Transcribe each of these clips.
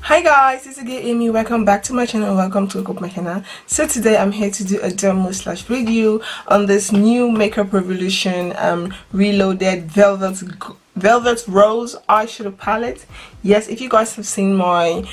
Hi guys, it's again Amy. Welcome back to my channel. Welcome to my channel. So today I'm here to do a demo slash review on this new Makeup Revolution reloaded velvet rose eyeshadow palette. Yes, if you guys have seen my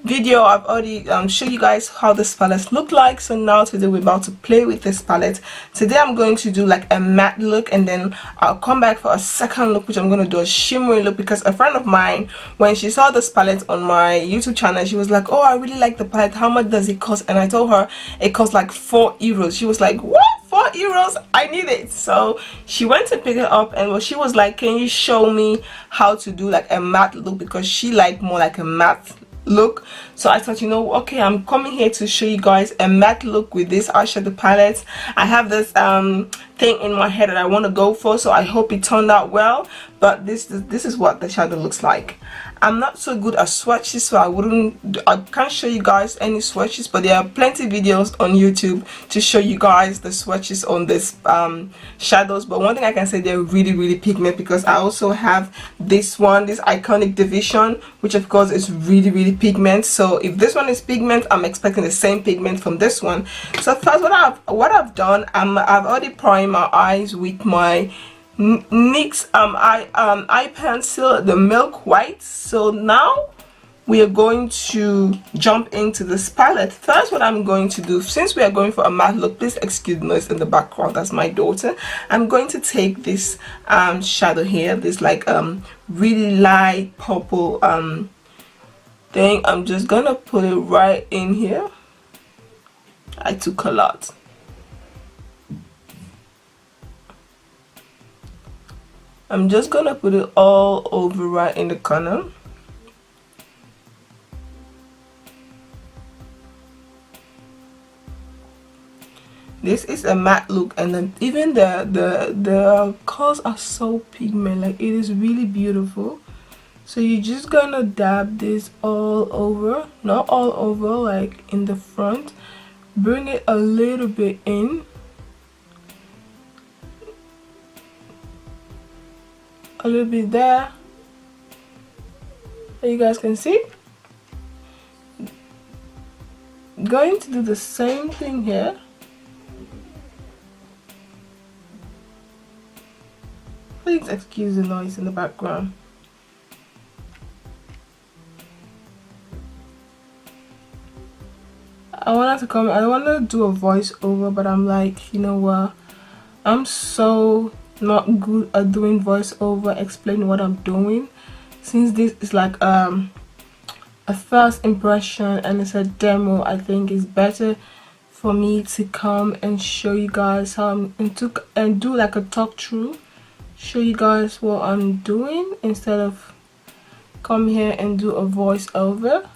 video, I've already shown you guys how this palette look like. So now today we're about to play with this palette. Today I'm going to do like a matte look, and then I'll come back for a second look, which I'm going to do a shimmery look, because a friend of mine, when she saw this palette on my YouTube channel, she was like, oh, I really like the palette, how much does it cost? And I told her it costs like €4. She was like, what, €4? I need it. So she went to pick it up, and she was like, can you show me how to do like a matte look, because she liked more like a matte look. So I thought, you know, okay, I'm coming here to show you guys a matte look with this eyeshadow palette. I have this thing in my head that I want to go for, so I hope it turned out well. But this is what the shadow looks like. I'm not so good at swatches, so I can't show you guys any swatches, but there are plenty videos on YouTube to show you guys the swatches on this shadows. But one thing I can say, they're really pigment, because I also have this one, this Iconic Division, which of course is really pigment. So if this one is pigment, I'm expecting the same pigment from this one. So first, what I've done, I've already primed my eyes with my NYX eye pencil, the milk white. So now we are going to jump into this palette. First, what I'm going to do, since we are going for a matte look, please excuse the noise in the background, that's my daughter. I'm going to take this shadow here, this like really light purple thing. I'm just gonna put it right in here. I took a lot. I'm just gonna put it all over right in the corner. This is a matte look, and then even the colors are so pigment, like it is really beautiful. So you're just gonna dab this all over, not all over, like in the front. Bring it a little bit in. A little bit there, so you guys can see. Going to do the same thing here. Please excuse the noise in the background. I wanted to do a voiceover, but I'm like, you know what, I'm so not good at doing voiceover, explaining what I'm doing, since this is like a first impression and it's a demo. I think it's better for me to come and show you guys how and do like a talk through, show you guys what I'm doing, instead of come here and do a voiceover.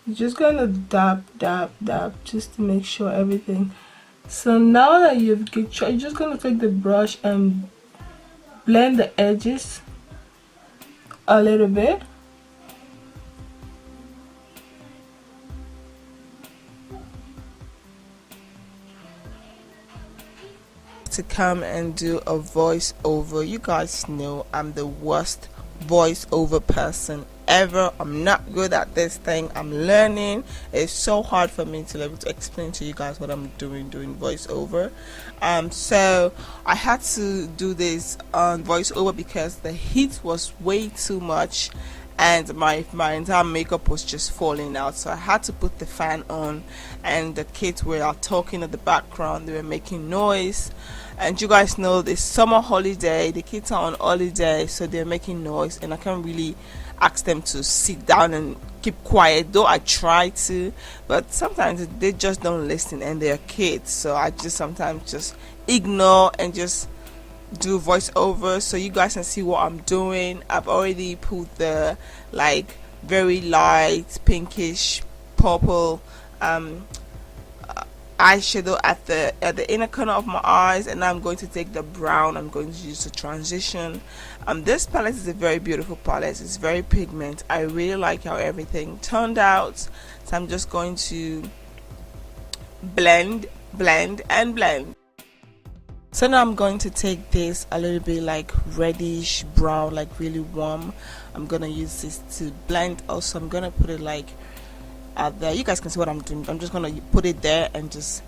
You're just gonna dab just to make sure everything. So now that you're just gonna take the brush and blend the edges a little bit. To come and do a voiceover. You guys know I'm the worst voiceover person ever. I'm not good at this thing. I'm learning. It's so hard for me to be able to explain to you guys what I'm doing voiceover. So I had to do this on voiceover because the heat was way too much and my entire makeup was just falling out. So I had to put the fan on, and the kids were talking in the background. They were making noise. And you guys know this summer holiday, the kids are on holiday, so they're making noise, and I can't really ask them to sit down and keep quiet, though I try to, but sometimes they just don't listen, and they're kids. So I just sometimes just ignore and just do voiceover so you guys can see what I'm doing. I've already put the like very light pinkish purple eyeshadow at the inner corner of my eyes, and now I'm going to take the brown. I'm going to use the transition. This palette is a very beautiful palette. It's very pigment. I really like how everything turned out. So I'm just going to blend. So now I'm going to take this a little bit like reddish brown, like really warm. I'm gonna use this to blend. Also, I'm gonna put it like out there. You guys can see what I'm doing. I'm just gonna put it there and just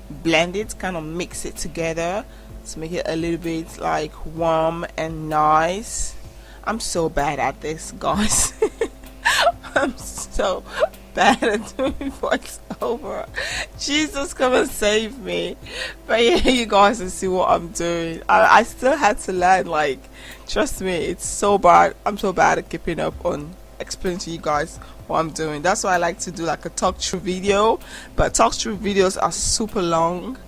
blend it, kind of mix it together to make it a little bit like warm and nice. I'm so bad at this, guys. I'm so bad at doing voiceover. Jesus, come and save me. But yeah, you guys can see what I'm doing. I still had to learn, like, trust me, it's so bad. I'm so bad at keeping up on explaining to you guys what I'm doing. That's why I like to do like a talk through video, but talk through videos are super long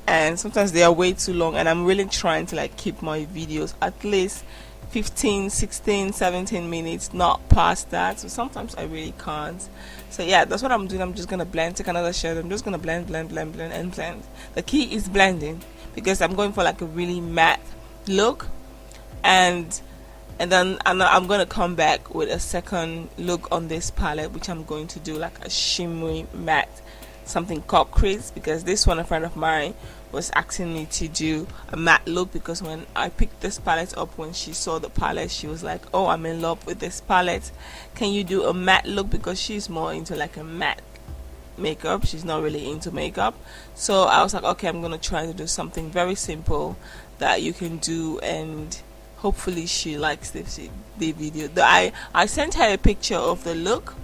and sometimes they are way too long, and I'm really trying to like keep my videos at least 15, 16, 17 minutes, not past that. So sometimes I really can't. So yeah, that's what I'm doing. I'm just gonna blend, take another shade. I'm just gonna blend. The key is blending, because I'm going for like a really matte look, and then I'm gonna come back with a second look on this palette, which I'm going to do like a shimmery matte, something called crease, because this one, a friend of mine was asking me to do a matte look, because when I picked this palette up, when she saw the palette, she was like, oh, I'm in love with this palette, can you do a matte look? Because she's more into like a matte makeup, she's not really into makeup. So I was like, okay, I'm gonna try to do something very simple that you can do, and hopefully she likes the video. I sent her a picture of the look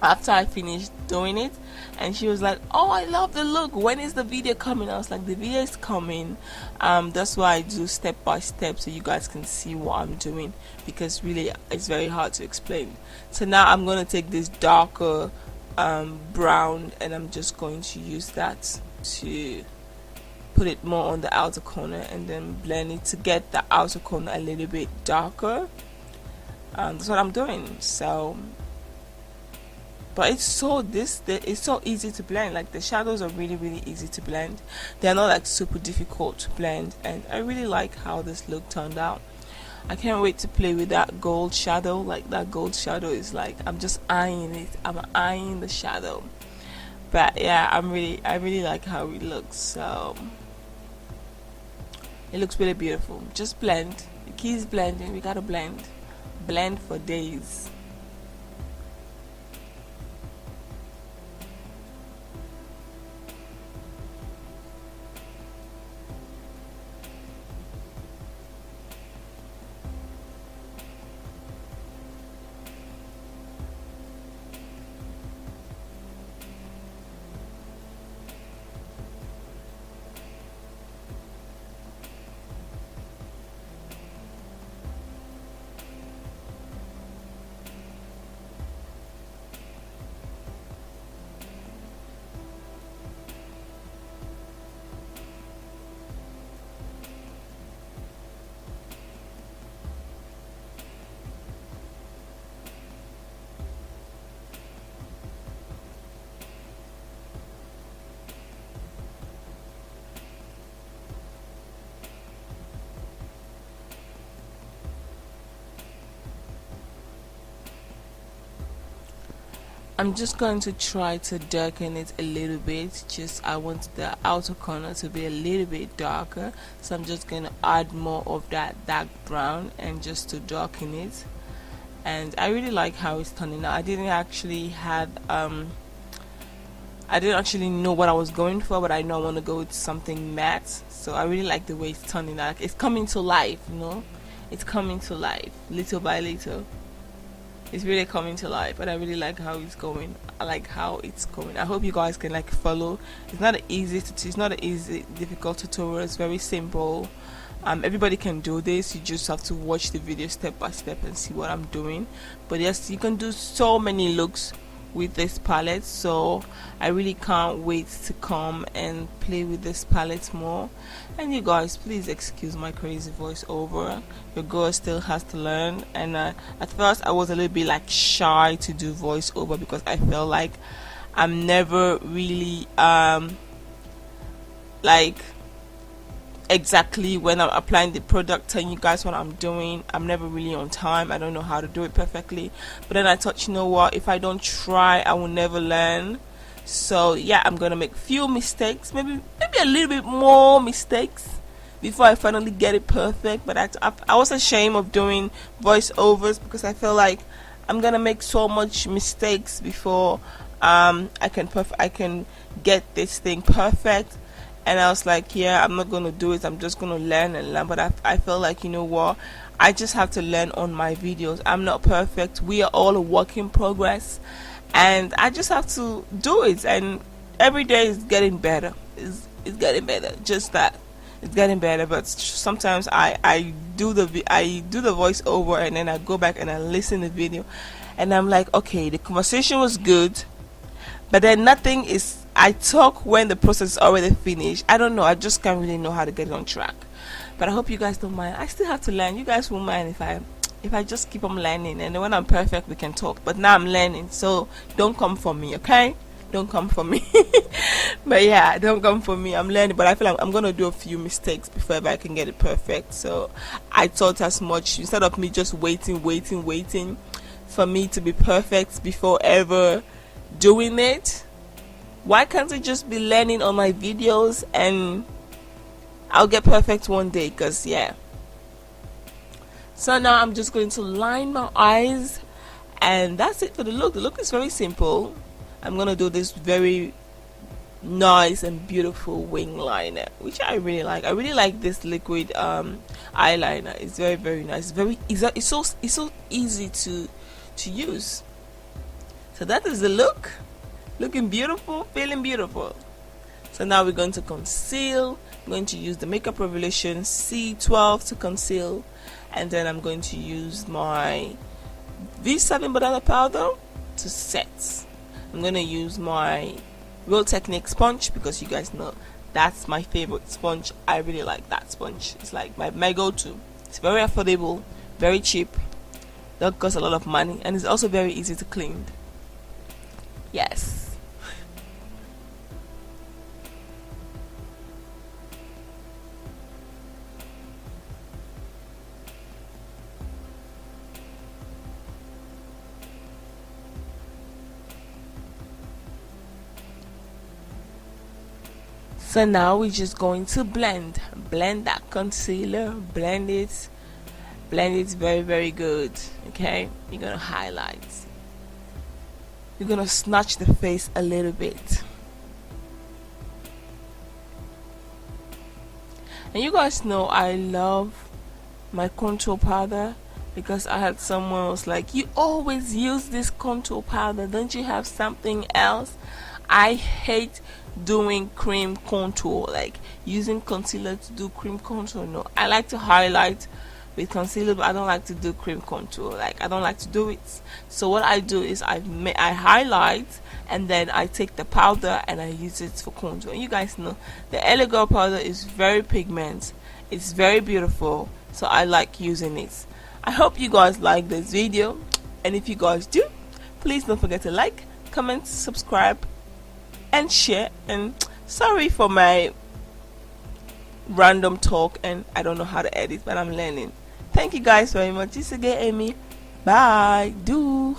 after I finished doing it, and she was like, oh, I love the look, when is the video coming? I was like, the video is coming. That's why I do step by step, so you guys can see what I'm doing, because really it's very hard to explain. So now I'm going to take this darker brown, and I'm just going to use that to put it more on the outer corner, and then blend it to get the outer corner a little bit darker. That's what I'm doing. So but it's so easy to blend. Like, the shadows are really easy to blend. They're not like super difficult to blend, and I really like how this look turned out. I can't wait to play with that gold shadow. Like, that gold shadow is like, I'm just eyeing it. I'm eyeing the shadow. But yeah, I really like how it looks. So it looks really beautiful. Just blend. The key is blending. We gotta blend for days. I'm just going to try to darken it a little bit. I want the outer corner to be a little bit darker, so I'm just going to add more of that dark brown and just to darken it. And I really like how it's turning out. I didn't actually know what I was going for, but I know I want to go with something matte. So I really like the way it's turning out. It's coming to life, you know. It's coming to life little by little. It's really coming to life, but I really like how it's going. I like how it's going. I hope you guys can like follow. It's not an easy difficult tutorial. It's very simple. Everybody can do this. You just have to watch the video step by step and see what I'm doing. But yes, you can do so many looks with this palette, so I really can't wait to come and play with this palette more. And you guys, please excuse my crazy voiceover. Your girl still has to learn, and at first I was a little bit like shy to do voiceover, because I felt like I'm never really like exactly when I'm applying the product, telling you guys what I'm doing. I'm never really on time. I don't know how to do it perfectly, but then I thought, you know what, if I don't try, I will never learn. So yeah, I'm gonna make few mistakes, maybe a little bit more mistakes, before I finally get it perfect. But I was ashamed of doing voiceovers because I feel like I'm gonna make so much mistakes before I can get this thing perfect. And I was like, yeah, I'm not gonna do it. I'm just gonna learn and learn. But I feel like, you know what, I just have to learn on my videos. I'm not perfect. We are all a work in progress, and I just have to do it. And every day is getting better. It's getting better. Just that it's getting better. But sometimes I do the voiceover, and then I go back and I listen to the video, and I'm like, okay, the conversation was good, but then nothing is. I talk when the process is already finished. I don't know. I just can't really know how to get it on track. But I hope you guys don't mind. I still have to learn. You guys won't mind if I just keep on learning, and then when I'm perfect we can talk. But now I'm learning, so don't come for me, okay? Don't come for me. But yeah, don't come for me. I'm learning, but I feel like I'm gonna do a few mistakes before I can get it perfect. So I thought as much, instead of me just waiting for me to be perfect before ever doing it. Why can't I just be learning on my videos and I'll get perfect one day? Because yeah. So now I'm just going to line my eyes, and that's it for the look. The look is very simple. I'm going to do this very nice and beautiful wing liner, which I really like. I really like this liquid eyeliner. It's very, very nice. It's so easy to use. So that is the look. Looking beautiful, feeling beautiful. So now we're going to conceal. I'm going to use the Makeup Revolution C12 to conceal, and then I'm going to use my V7 banana powder to set. I'm going to use my Real Technique sponge because you guys know that's my favorite sponge. I really like that sponge. It's like my go-to. It's very affordable, very cheap, don't cost a lot of money, and it's also very easy to clean. Yes. So now we're just going to blend that concealer, blend it very, very good. Okay, you're gonna highlight, you're gonna snatch the face a little bit. And you guys know I love my contour powder, because I had someone was like, you always use this contour powder, don't you have something else? I hate doing cream contour, like using concealer to do cream contour. No, I like to highlight with concealer, but I don't like to do cream contour. Like, I don't like to do it. So what I do is I highlight, and then I take the powder and I use it for contour. And you guys know the LA Girl powder is very pigment, it's very beautiful, so I like using it. I hope you guys like this video, and if you guys do, please don't forget to like, comment, subscribe, and share. And sorry for my random talk, and I don't know how to edit, but I'm learning. Thank you guys very much. It's again Amy. Bye. Do.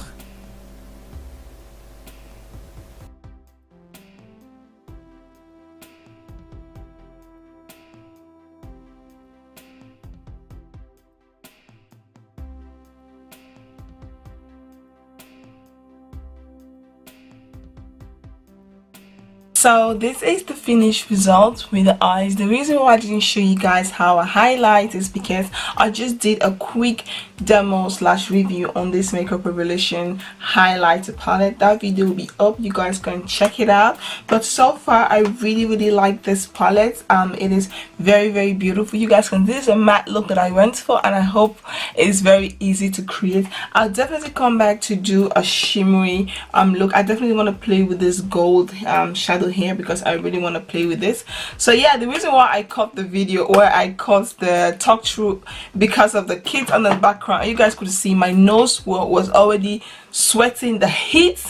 So this is the finished result with the eyes. The reason why I didn't show you guys how I highlight is because I just did a quick demo / review on this Makeup Revolution highlighter palette. That video will be up, you guys can check it out. But so far I really like this palette. It is very beautiful. You guys can, this is a matte look that I went for, and I hope it's very easy to create. I'll definitely come back to do a shimmery look. I definitely want to play with this gold shadow here, because I really want to play with this. So yeah, the reason why I cut the video, or I cut the talk through, because of the kids on the background background, you guys could see my nose was already sweating. The heat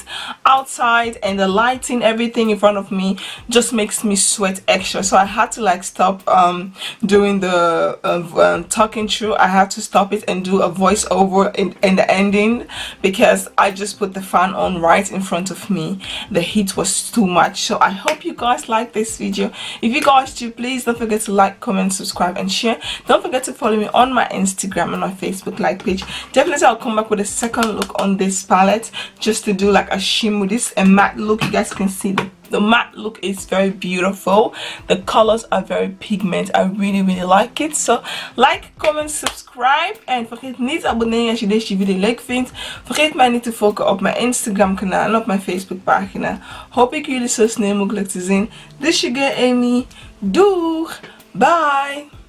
outside and the lighting, everything in front of me just makes me sweat extra, so I had to like stop doing the talking through. I had to stop it and do a voiceover in the ending because I just put the fan on right in front of me. The heat was too much. So I hope you guys like this video. If you guys do, please don't forget to like, comment, subscribe and share. Don't forget to follow me on my Instagram and my Facebook like page. Definitely I'll come back with a second look on this palette just to do like a shimmer. This a matte look. You guys can see the matte look is very beautiful. The colors are very pigment. I really like it. So like, comment, subscribe en vergeet niet abonneren als je deze video leuk vindt. Vergeet mij niet te volgen op mijn Instagram kanaal en op mijn Facebook pagina. Hoop ik jullie zo snel mogelijk te zien. This is your girl Amy. Doeg! Bye!